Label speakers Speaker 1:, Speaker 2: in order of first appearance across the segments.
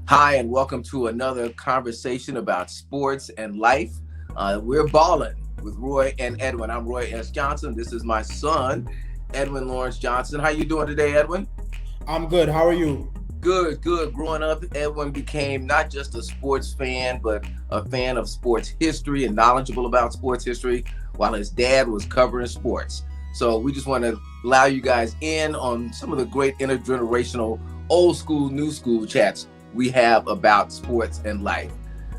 Speaker 1: Hi, and welcome to another conversation about sports and life. We're Ballin with Roy and Edwyn. I'm Roy S. Johnson. This is my son, Edwyn Lawrence Johnson. How you doing today, Edwyn?
Speaker 2: I'm good. How are you?
Speaker 1: Good, good. Growing up, Edwyn became not just a sports fan, but a fan of sports history and knowledgeable about sports history while his dad was covering sports. So we just want to allow you guys in on some of the great intergenerational old school, new school chats we have about sports and life.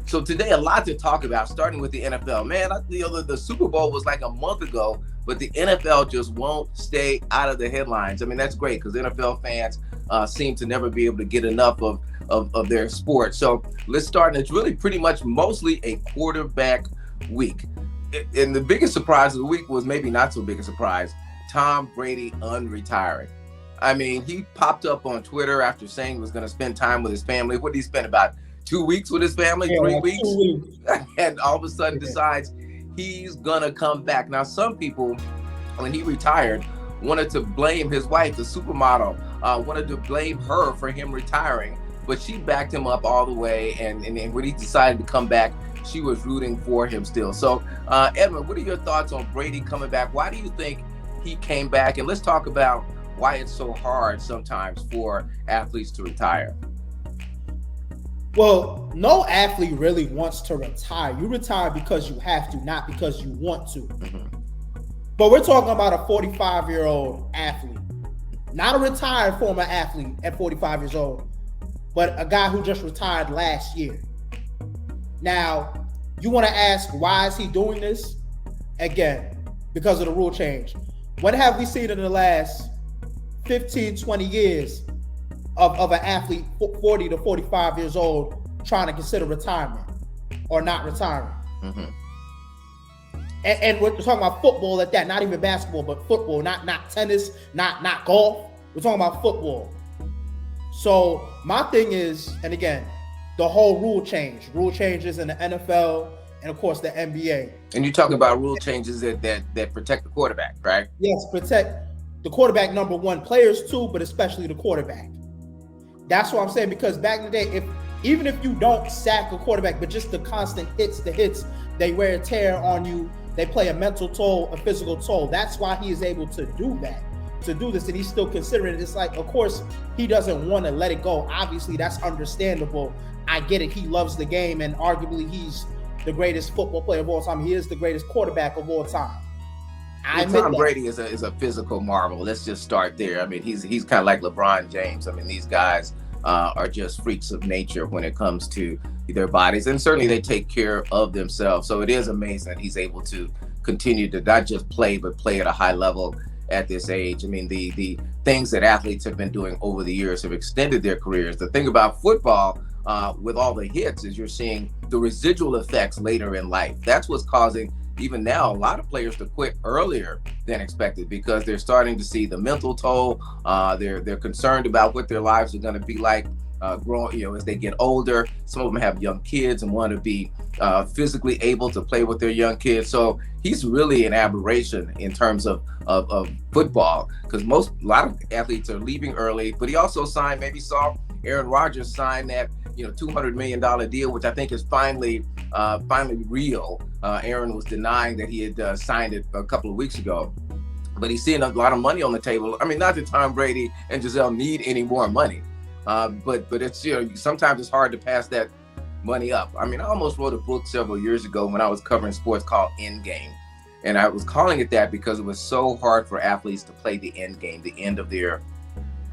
Speaker 1: So today, a lot to talk about, starting with the NFL. Man, the Super Bowl was like a month ago, but the NFL just won't stay out of the headlines. I mean, that's great because NFL fans seem to never be able to get enough of their sport. So let's start. And it's really pretty much mostly a quarterback week. And the biggest surprise of the week was maybe not so big a surprise. Tom Brady unretiring. I mean, he popped up on Twitter after saying he was going to spend time with his family. What did he spend, about 2 weeks with his family,
Speaker 2: Yeah,
Speaker 1: 3 weeks?
Speaker 2: 2 weeks.
Speaker 1: And all of a sudden decides he's going to come back. Now, some people, when he retired, wanted to blame his wife, the supermodel, wanted to blame her for him retiring. But she backed him up all the way. And when he decided to come back, she was rooting for him still. So, Edwyn, what are your thoughts on Brady coming back? Why do you think he came back? And let's talk about why it's so hard sometimes for athletes to retire.
Speaker 2: Well, no athlete really wants to retire. You retire because you have to, not because you want to.
Speaker 1: Mm-hmm.
Speaker 2: But we're talking about a 45-year-old athlete, not a retired former athlete at 45 years old, but a guy who just retired last year. Now, you want to ask, why is he doing this? Again, because of the rule change. What have we seen in the last 15, 20 years of an athlete 40 to 45 years old trying to consider retirement or not retiring?
Speaker 1: Mm-hmm.
Speaker 2: And we're talking about football at that, not even basketball, but football, not tennis, not golf. We're talking about football. So my thing is, and again, the whole rule changes in the NFL and of course the NBA.
Speaker 1: And you talk about rule changes that protect the quarterback, right?
Speaker 2: Yes, protect the quarterback, number one, players too, but especially the quarterback. That's what I'm saying, because back in the day, even if you don't sack a quarterback, but just the constant hits, they wear a tear on you, they play a mental toll, a physical toll. That's why he is able to do that, to do this, and he's still considering it. It's like, of course, he doesn't want to let it go. Obviously, that's understandable. I get it. He loves the game, and arguably he's the greatest football player of all time. He is the greatest quarterback of all time.
Speaker 1: Tom Brady is a physical marvel. Let's just start there. I mean, he's kind of like LeBron James. I mean, these guys are just freaks of nature when it comes to their bodies, and certainly they take care of themselves. So it is amazing that he's able to continue to not just play, but play at a high level at this age. I mean, the things that athletes have been doing over the years have extended their careers. The thing about football, with all the hits, is you're seeing the residual effects later in life. That's what's causing, even now, a lot of players to quit earlier than expected, because they're starting to see the mental toll. They're concerned about what their lives are going to be like growing, as they get older. Some of them have young kids and want to be physically able to play with their young kids. So he's really an aberration in terms of football, because a lot of athletes are leaving early. But he also signed, maybe saw Aaron Rodgers sign that $200 million deal, which I think is finally real. Aaron was denying that he had signed it a couple of weeks ago, but he's seeing a lot of money on the table. I mean, not that Tom Brady and Giselle need any more money, but it's sometimes it's hard to pass that money up. I mean, I almost wrote a book several years ago when I was covering sports called Endgame, and I was calling it that because it was so hard for athletes to play the end game, the end of their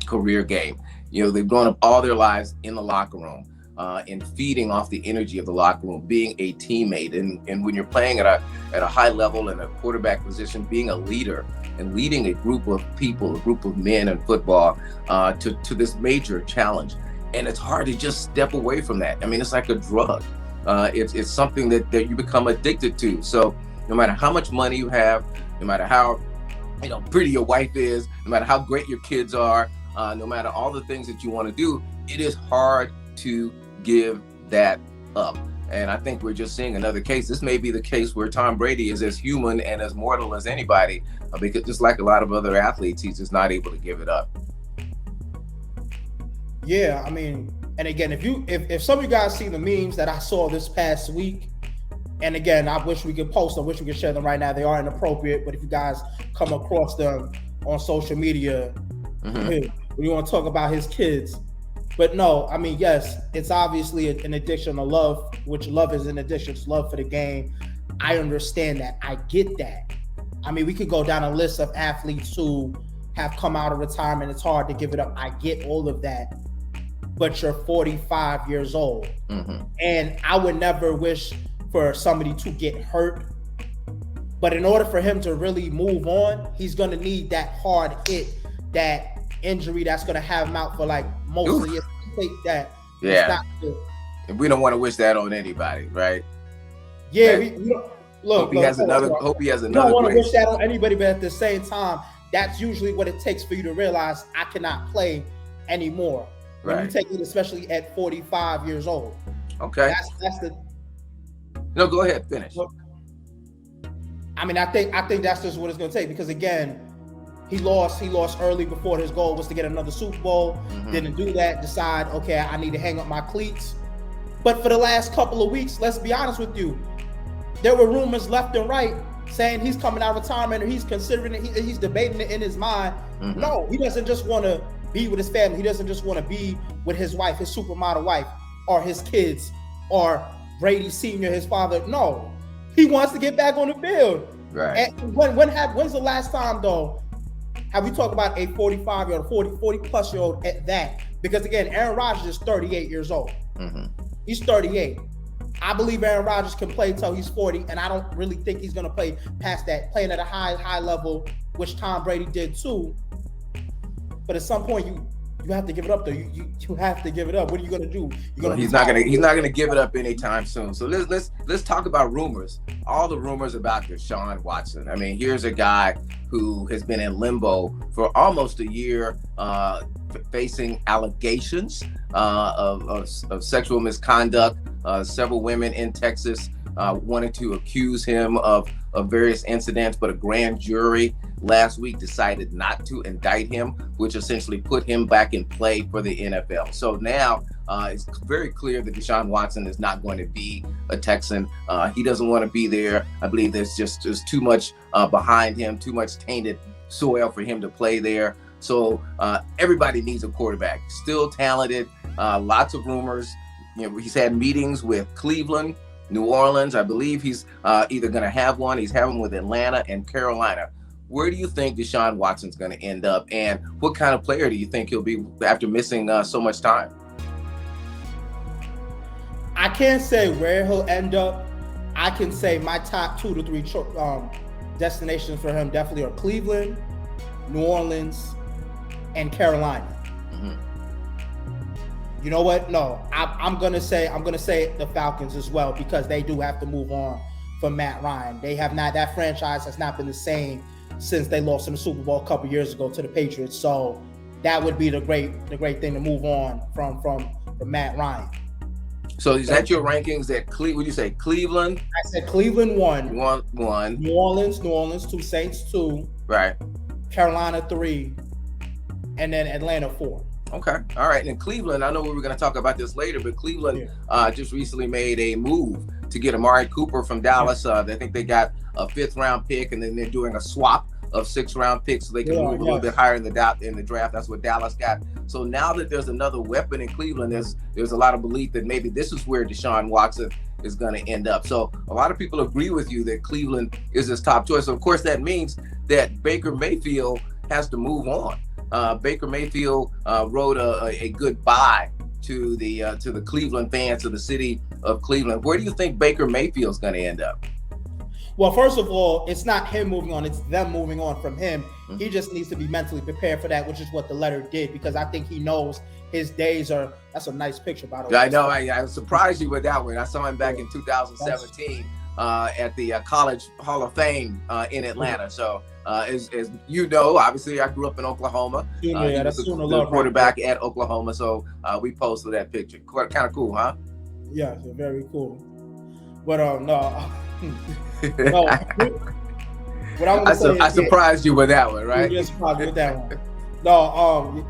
Speaker 1: career game. They've grown up all their lives in the locker room, and feeding off the energy of the locker room, being a teammate. And when you're playing at a high level in a quarterback position, being a leader and leading a group of people, a group of men in football, to this major challenge. And it's hard to just step away from that. I mean, it's like a drug. It's something that you become addicted to. So no matter how much money you have, no matter how pretty your wife is, no matter how great your kids are, no matter all the things that you want to do, it is hard to give that up. And I think we're just seeing another case. This may be the case where Tom Brady is as human and as mortal as anybody, because just like a lot of other athletes, he's just not able to give it up.
Speaker 2: Yeah, I mean, And again, if some of you guys see the memes that I saw this past week, and again, I wish we could post them, wish we could share them right now. They are inappropriate, but if you guys come across them on social media, we want to talk about his kids. But no, I mean, yes, it's obviously an addiction to love, which love is an addiction to love for the game. I understand that. I get that. I mean, we could go down a list of athletes who have come out of retirement. It's hard to give it up. I get all of that. But you're 45 years old. And I would never wish for somebody to get hurt. But in order for him to really move on, he's going to need that hard hit, that injury that's going to have him out for like most of his that.
Speaker 1: Yeah. And we don't want to wish that on anybody, right?
Speaker 2: Yeah.
Speaker 1: Right.
Speaker 2: We hope
Speaker 1: he has another. Hope he has another.
Speaker 2: We don't want to wish that on anybody, but at the same time, that's usually what it takes for you to realize I cannot play anymore. When you take it, especially at 45 years old.
Speaker 1: Okay.
Speaker 2: That's the.
Speaker 1: No, go ahead. Finish.
Speaker 2: I mean, I think that's just what it's going to take, because again, he lost early before his goal was to get another Super Bowl. Didn't do that. Decide, okay, I need to hang up my cleats. But for the last couple of weeks, let's be honest with you, there were rumors left and right saying he's coming out of retirement, or he's considering it. He's debating it in his mind. No, he doesn't just want to be with his family. He doesn't just want to be with his wife, his supermodel wife, or his kids, or Brady Sr., his father. No, he wants to get back on the field.
Speaker 1: Right.
Speaker 2: And when's the last time, though, have we talked about a 45-year-old, 40-plus-year-old at that? Because, again, Aaron Rodgers is 38 years old. He's 38. I believe Aaron Rodgers can play until he's 40, and I don't really think he's going to play past that, playing at a high level, which Tom Brady did too. But at some point, you have to give it up, though. You have to give it up. What are you going to do?
Speaker 1: He's not going to give it up anytime soon. So let's talk about rumors. All the rumors about Deshaun Watson. I mean, here's a guy who has been in limbo for almost a year, facing allegations of sexual misconduct. Several women in Texas wanted to accuse him of various incidents, but a grand jury last week decided not to indict him, which essentially put him back in play for the NFL. So now it's very clear that Deshaun Watson is not going to be a Texan. He doesn't want to be there. I believe there's too much behind him, too much tainted soil for him to play there. So everybody needs a quarterback. Still talented, lots of rumors. You know, he's had meetings with Cleveland, New Orleans. I believe he's either going to have one. He's having with Atlanta and Carolina. Where do you think Deshaun Watson's going to end up, and what kind of player do you think he'll be after missing so much time?
Speaker 2: I can't say where he'll end up. I can say my top 2 to 3 destinations for him definitely are Cleveland, New Orleans, and Carolina. You know what? No, I'm gonna say the Falcons as well, because they do have to move on from Matt Ryan. They have not. That franchise has not been the same since they lost in the Super Bowl a couple years ago to the Patriots. So that would be the great thing to move on from Matt Ryan.
Speaker 1: So is that your rankings? That would you say Cleveland?
Speaker 2: I said Cleveland 1.
Speaker 1: New
Speaker 2: Orleans 2. Saints 2.
Speaker 1: Right.
Speaker 2: Carolina 3, and then Atlanta 4.
Speaker 1: Okay. All right. And Cleveland, I know we were going to talk about this later, but Cleveland just recently made a move to get Amari Cooper from Dallas. I think they got a 5th round pick, and then they're doing a swap of 6th round picks so they can move a little bit higher in the draft. That's what Dallas got. So now that there's another weapon in Cleveland, there's a lot of belief that maybe this is where Deshaun Watson is going to end up. So a lot of people agree with you that Cleveland is his top choice. So of course, that means that Baker Mayfield has to move on. Baker Mayfield wrote a goodbye to the Cleveland fans, to the city of Cleveland. Where do you think Baker Mayfield's going to end up?
Speaker 2: Well, first of all, it's not him moving on, it's them moving on from him. He just needs to be mentally prepared for that, which is what the letter did, because I think he knows his days are. That's a nice picture, by the way.
Speaker 1: I know. I surprised you with that one. I saw him back in 2017 at the College Hall of Fame in Atlanta. So as you know, obviously I grew up in Oklahoma.
Speaker 2: That's
Speaker 1: the quarterback at Oklahoma. So we posted that picture. Kind of cool, huh?
Speaker 2: Yeah, very cool. But no. No, what
Speaker 1: I surprised you with that one, right?
Speaker 2: You surprised with that one. No,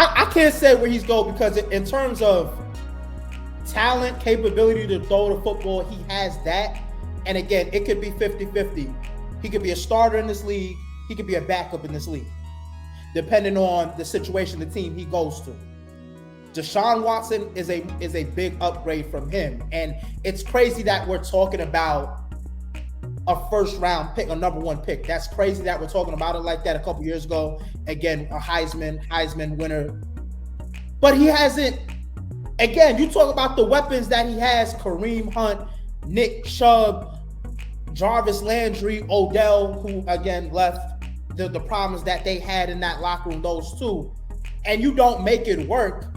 Speaker 2: I can't say where he's going because in terms of talent, capability to throw the football, he has that. And again, it could be 50-50. He could be a starter in this league. He could be a backup in this league, depending on the situation the team he goes to. Deshaun Watson is a big upgrade from him. And it's crazy that we're talking about a first-round pick, a number 1 pick. That's crazy that we're talking about it like that a couple years ago. Again, a Heisman winner. But he hasn't. Again, you talk about the weapons that he has: Kareem Hunt, Nick Chubb, Jarvis Landry, Odell, who again left. The problems that they had in that locker room, those two, and you don't make it work.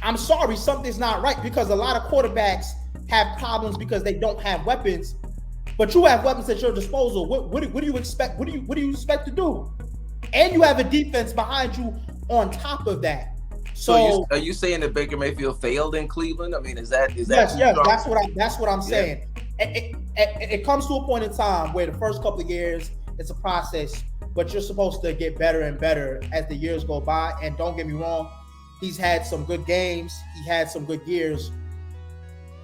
Speaker 2: I'm sorry, something's not right, because a lot of quarterbacks have problems because they don't have weapons. But you have weapons at your disposal. What do you expect? What do you expect to do? And you have a defense behind you on top of that. So
Speaker 1: are you saying that Baker Mayfield failed in Cleveland? I mean, is that
Speaker 2: yes? That's what I'm saying. It comes to a point in time where the first couple of years it's a process, but you're supposed to get better and better as the years go by. And don't get me wrong, he's had some good games, he had some good years.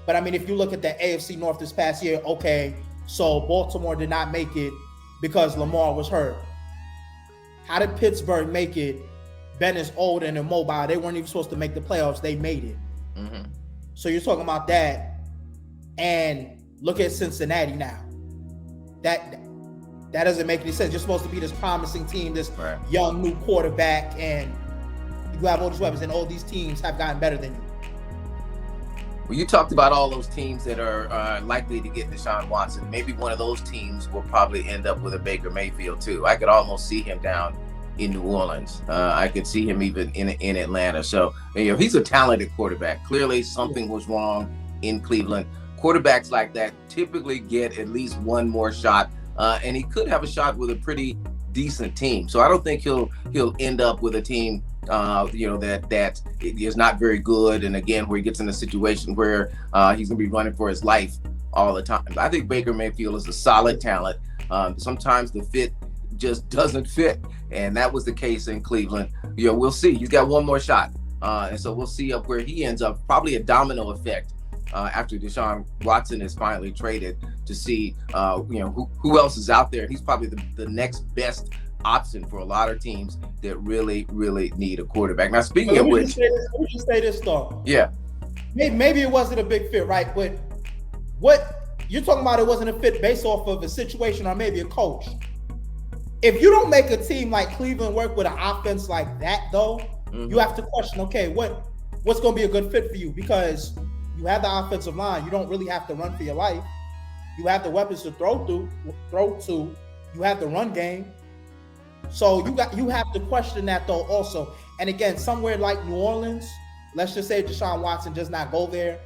Speaker 2: But I mean, if you look at the AFC North this past year, okay, so Baltimore did not make it because Lamar was hurt. How did Pittsburgh make it? Ben is old and immobile. They weren't even supposed to make the playoffs. They made it. Mm-hmm. So you're talking about that. And look at Cincinnati now. That doesn't make any sense. You're supposed to be this promising team, this young new quarterback, and you have all these weapons, and all these teams have gotten better than you.
Speaker 1: Well, you talked about all those teams that are likely to get Deshaun Watson. Maybe one of those teams will probably end up with a Baker Mayfield too. I could almost see him down in New Orleans. I could see him even in Atlanta. So, he's a talented quarterback. Clearly something was wrong in Cleveland. Quarterbacks like that typically get at least one more shot, and he could have a shot with a pretty decent team. So I don't think he'll end up with a team that is not very good, and again, where he gets in a situation where he's going to be running for his life all the time. I think Baker Mayfield is a solid talent. Sometimes the fit just doesn't fit, and that was the case in Cleveland. We'll see. He's got one more shot, and so we'll see up where he ends up. Probably a domino effect after Deshaun Watson is finally traded, to see who else is out there. He's probably the next best option for a lot of teams that really need a quarterback. Now, speaking of which,
Speaker 2: let me just say this though.
Speaker 1: Yeah,
Speaker 2: maybe it wasn't a big fit, right? But what you're talking about, it wasn't a fit based off of a situation or maybe a coach. If you don't make a team like Cleveland work with an offense like that, though, you have to question, okay, what's going to be a good fit for you? Because you have the offensive line. You don't really have to run for your life. You have the weapons to throw to. You have the run game. So you have to question that, though, also. And again, somewhere like New Orleans, let's just say Deshaun Watson does not go there.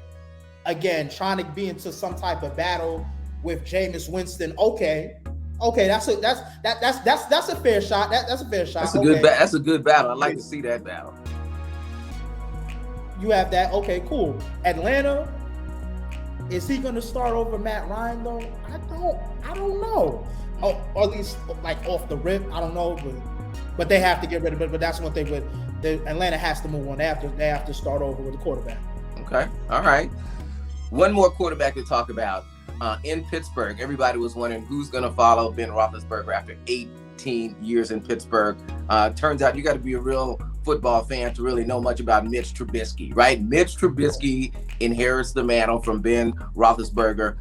Speaker 2: Again, trying to be into some type of battle with Jameis Winston. Okay, that's a fair shot. That's a fair shot.
Speaker 1: That's a good battle. I'd like to see that battle.
Speaker 2: You have that. Okay, cool. Atlanta, is he going to start over Matt Ryan though? I don't know. Or at least like off the rip, I don't know. But they have to get rid of it. But that's what Atlanta has to move on. They have to start over with the quarterback.
Speaker 1: Okay. All right. One more quarterback to talk about. In Pittsburgh, everybody was wondering who's going to follow Ben Roethlisberger after 18 years in Pittsburgh. Turns out you got to be a real football fan to really know much about Mitch Trubisky, right? Mitch Trubisky inherits the mantle from Ben Roethlisberger.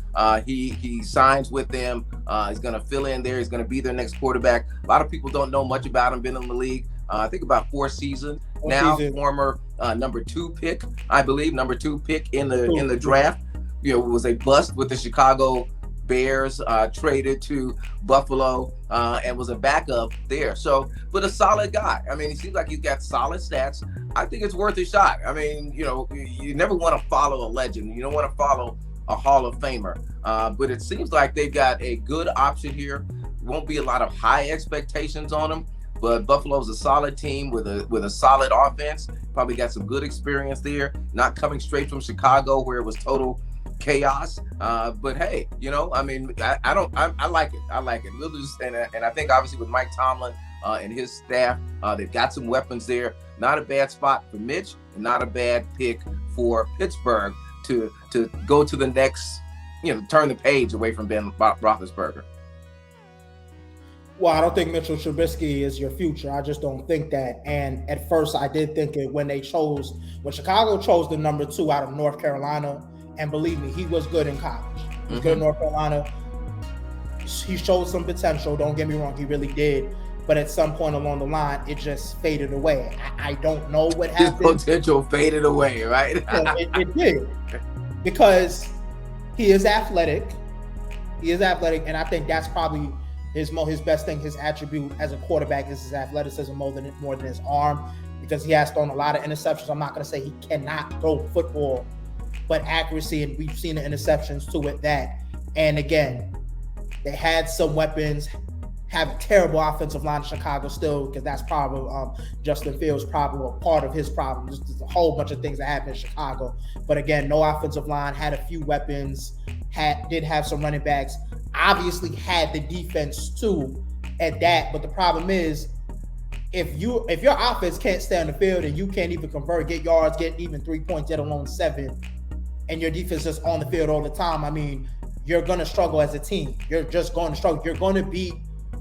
Speaker 1: He signs with them. He's going to fill in there. He's going to be their next quarterback. A lot of people don't know much about him. Been in the league, I think about 4 seasons now. Former number 2 pick, I believe, number 2 pick in the draft. Was a bust with the Chicago Bears, traded to Buffalo, and was a backup there. So, but a solid guy. I mean, he seems like he's got solid stats. I think it's worth a shot. I mean, you never want to follow a legend. You don't want to follow a Hall of Famer. But it seems like they've got a good option here. Won't be a lot of high expectations on him. But Buffalo's a solid team with a solid offense. Probably got some good experience there. Not coming straight from Chicago where it was total chaos. But hey, I mean, I like it. I like it. We'll just, and I think obviously with Mike Tomlin and his staff, they've got some weapons there. not a bad spot for Mitch, and not a bad pick for Pittsburgh to go to the next, turn the page away from Ben Roethlisberger.
Speaker 2: Well, I don't think Mitchell Trubisky is your future. I just don't think that. And at first, I did think it when Chicago chose the number 2 out of North Carolina. And believe me, he was good in college. He was good in North Carolina. He showed some potential. Don't get me wrong, he really did. But at some point along the line, it just faded away. I don't know what happened.
Speaker 1: His potential faded away, right?
Speaker 2: It did. Because he is athletic. And I think that's probably his best thing, his attribute as a quarterback is his athleticism more than his arm, because he has thrown a lot of interceptions. I'm not going to say he cannot throw football, but accuracy, and we've seen the interceptions too with that. And again, they had some weapons, have a terrible offensive line in Chicago still, because that's probably Justin Fields' problem, or part of his problem. There's a whole bunch of things that happened in Chicago. But again, no offensive line, had a few weapons, did have some running backs, obviously had the defense too at that. But the problem is, if your offense can't stay on the field and you can't even convert, get yards, get even 3 points, let alone 7, and your defense is on the field all the time, I mean, you're going to struggle as a team. You're just going to struggle. You're going to beat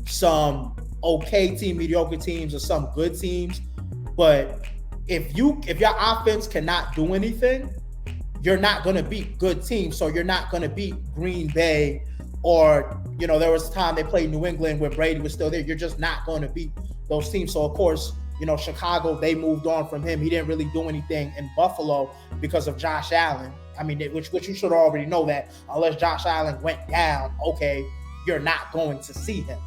Speaker 2: some okay team, mediocre teams, or some good teams. But if your offense cannot do anything, you're not going to beat good teams. So you're not going to beat Green Bay, or, there was a time they played New England where Brady was still there. You're just not going to beat those teams. So, of course, Chicago, they moved on from him. He didn't really do anything in Buffalo because of Josh Allen. I mean, which you should already know that unless Josh Allen went down, okay, you're not going to see him.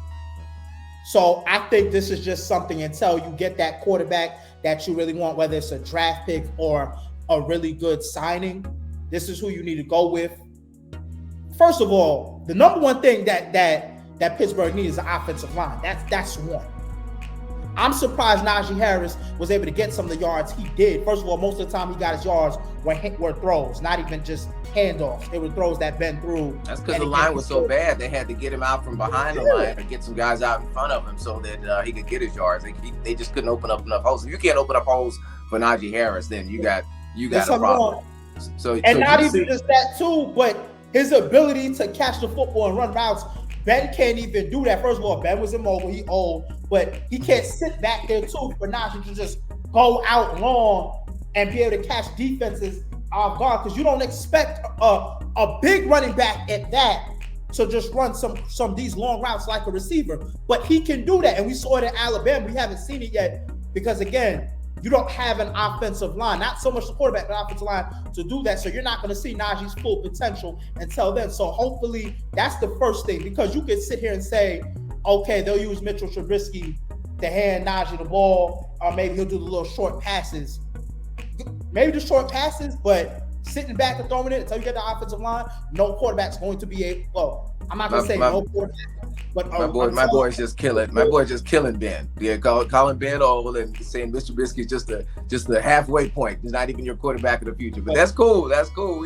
Speaker 2: So I think this is just something until you get that quarterback that you really want, whether it's a draft pick or a really good signing. This is who you need to go with. First of all, the number one thing that Pittsburgh needs is an offensive line. That's one. I'm surprised Najee Harris was able to get some of the yards he did. First of all, most of the time he got his yards were throws, not even just handoffs. It were throws that bent through.
Speaker 1: That's because the line was so bad. They had to get him out from behind the line and get some guys out in front of him so that he could get his yards. They just couldn't open up enough holes. If you can't open up holes for Najee Harris, then you got a problem.
Speaker 2: Not even just that too, but his ability to catch the football and run routes. Ben can't even do that. First of all, Ben was immobile. He old, but he can't sit back there too for Najee to just go out long and be able to catch defenses off guard, because you don't expect a big running back at that to just run some of these long routes like a receiver. But he can do that, and we saw it in Alabama. We haven't seen it yet because, again, you don't have an offensive line, not so much the quarterback, but offensive line to do that. So you're not going to see Najee's full potential until then. So hopefully that's the first thing, because you could sit here and say, okay, they'll use Mitchell Trubisky to hand Najee the ball, or maybe he'll do the little short passes. Maybe the short passes, but sitting back and throwing it until you get the offensive line, no quarterback's going to be I'm not going to say no quarterback. But
Speaker 1: my boy's just killing. My boy's just killing Ben. Yeah, calling Ben old and saying Mr. Trubisky is just the halfway point. He's not even your quarterback of the future. But that's cool. That's cool.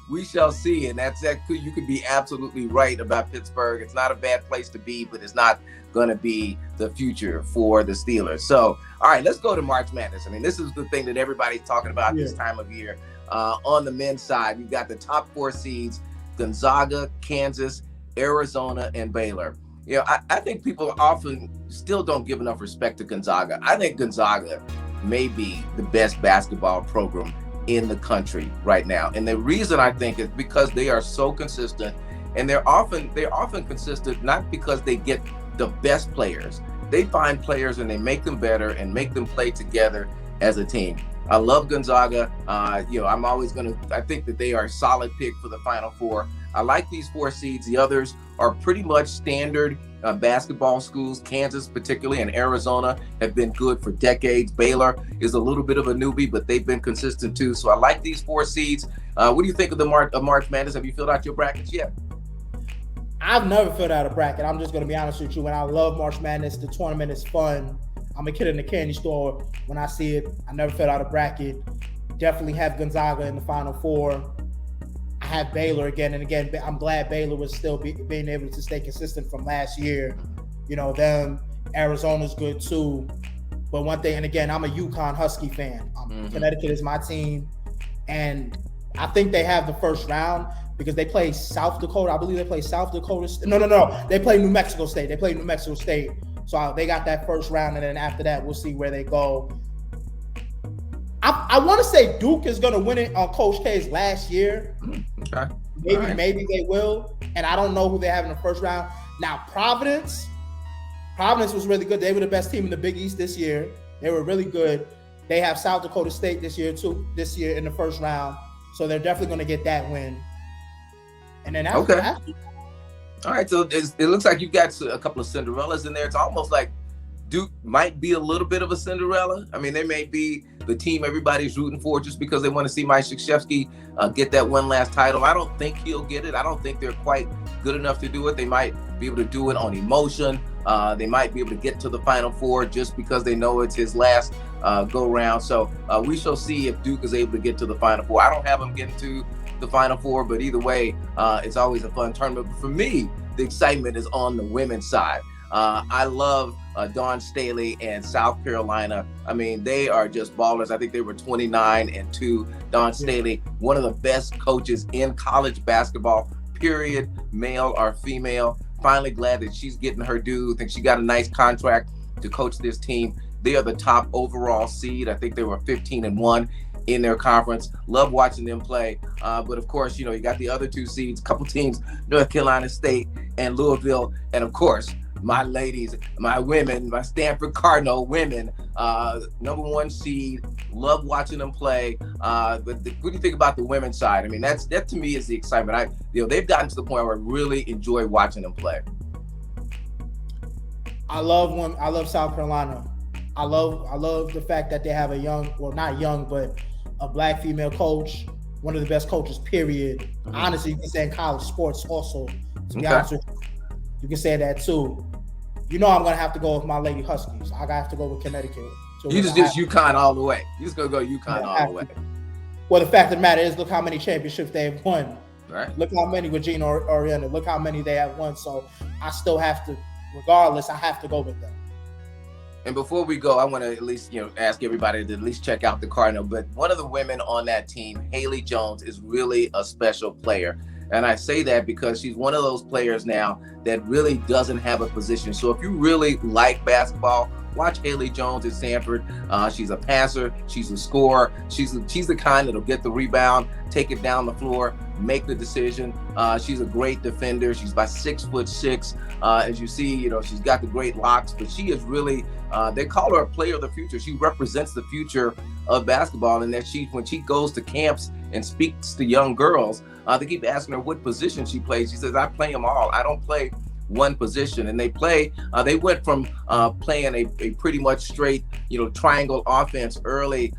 Speaker 1: We shall see. And that's that. You could be absolutely right about Pittsburgh. It's not a bad place to be, but it's not going to be the future for the Steelers. So, all right, let's go to March Madness. I mean, this is the thing that everybody's talking about this time of year. On the men's side, you've got the top 4 seeds: Gonzaga, Kansas, Arizona, and Baylor. I think people often still don't give enough respect to Gonzaga. I think Gonzaga may be the best basketball program in the country right now. And the reason I think is because they are so consistent, and they're often consistent not because they get the best players. They find players and they make them better and make them play together as a team. I love Gonzaga. I think that they are a solid pick for the Final Four. I like these 4 seeds. The others are pretty much standard basketball schools. Kansas particularly and Arizona have been good for decades. Baylor is a little bit of a newbie, but they've been consistent too. So I like these 4 seeds. What do you think of the March Madness? Have you filled out your brackets yet?
Speaker 2: I've never filled out a bracket. I'm just going to be honest with you. When I love March Madness, the tournament is fun. I'm a kid in the candy store. When I see it, I never filled out a bracket. Definitely have Gonzaga in the Final Four. I have Baylor again and again. I'm glad Baylor was still being able to stay consistent from last year. Them. Arizona's good too. But one thing, and again, I'm a UConn Husky fan. Connecticut is my team, and I think they have the first round because they play South Dakota. I believe they play South Dakota. No. They play New Mexico State. They play New Mexico State. So they got that first round, and then after that, we'll see where they go. I want to say Duke is going to win it on Coach K's last year.
Speaker 1: Okay.
Speaker 2: Maybe they will. And I don't know who they have in the first round. Now, Providence was really good. They were the best team in the Big East this year. They were really good. They have South Dakota State this year in the first round. So they're definitely going to get that win. And then after
Speaker 1: all right, so it looks like you've got a couple of Cinderellas in there. It's almost like Duke might be a little bit of a Cinderella. I mean, they may be the team everybody's rooting for just because they want to see Mike Krzyzewski get that one last title. I don't think he'll get it. I don't think they're quite good enough to do it. They might be able to do it on emotion. They might be able to get to the Final Four just because they know it's his last go-round. So we shall see if Duke is able to get to the Final Four. I don't have them getting to the Final Four, but either way, it's always a fun tournament. But for me, the excitement is on the women's side. I love Dawn Staley and South Carolina. I mean, they are just ballers. I think they were 29-2. Dawn Staley, one of the best coaches in college basketball, period, male or female. Finally glad that she's getting her due. I think she got a nice contract to coach this team. They are the top overall seed. I think they were 15-1 in their conference. Love watching them play. But of course, you got the other two seeds, a couple teams, North Carolina State and Louisville. And of course, my ladies, my women, my Stanford Cardinal women, #1 seed. Love watching them play. But what do you think about the women's side? I mean, that to me is the excitement. They've gotten to the point where I really enjoy watching them play.
Speaker 2: I love South Carolina. I love the fact that they have not young, but a black female coach, one of the best coaches, period. Honestly, you can say in college sports also, to be honest with you. You can say that too. I'm going to have to go with my Lady Huskies. I have to go with Connecticut. So
Speaker 1: you just UConn all the way. You just going to go UConn all the way.
Speaker 2: Well, the fact of the matter is, look how many championships they have won.
Speaker 1: Right.
Speaker 2: Look how many with Gina Orienta. Look how many they have won. So I still have to, regardless, I have to go with them.
Speaker 1: And before we go, I want to at least, ask everybody to at least check out the Cardinal. But one of the women on that team, Haley Jones, is really a special player. And I say that because she's one of those players now that really doesn't have a position. So if you really like basketball, watch Haley Jones at Stanford. She's a passer. She's a scorer. She's the kind that'll get the rebound, take it down the floor, make the decision. She's a great defender. She's about 6'6". As you see, she's got the great locks, but she is really, they call her a player of the future. She represents the future of basketball, and that when she goes to camps and speaks to young girls, they keep asking her what position she plays. She says, I play them all. I don't play one position. And they went from playing a pretty much straight, triangle offense early,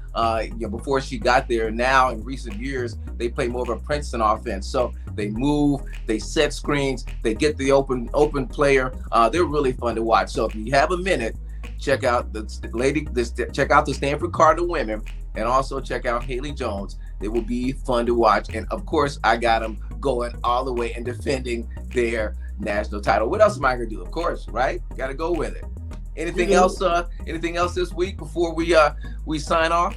Speaker 1: before she got there. Now in recent years, they play more of a Princeton offense. So they move, they set screens, they get the open player. They're really fun to watch. So if you have a minute, check out check out the Stanford Cardinal women, and also check out Haley Jones. It will be fun to watch. And of course, I got them going all the way and defending their national title. What else am I gonna do? Of course, right? Got to go with it. Anything else? Anything else this week before we sign off?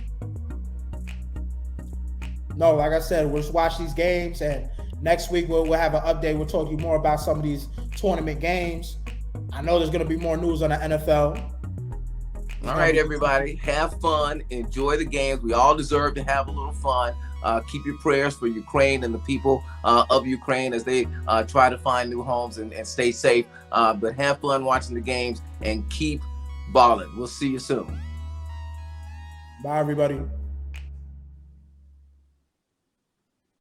Speaker 2: No, like I said, we'll just watch these games, and next week we'll have an update. We'll talk to you more about some of these tournament games. I know there's gonna be more news on the NFL.
Speaker 1: All right, everybody, have fun, enjoy the games. We all deserve to have a little fun. Keep your prayers for Ukraine and the people of Ukraine as they try to find new homes and stay safe. But have fun watching the games and keep balling. We'll see you soon.
Speaker 2: Bye, everybody.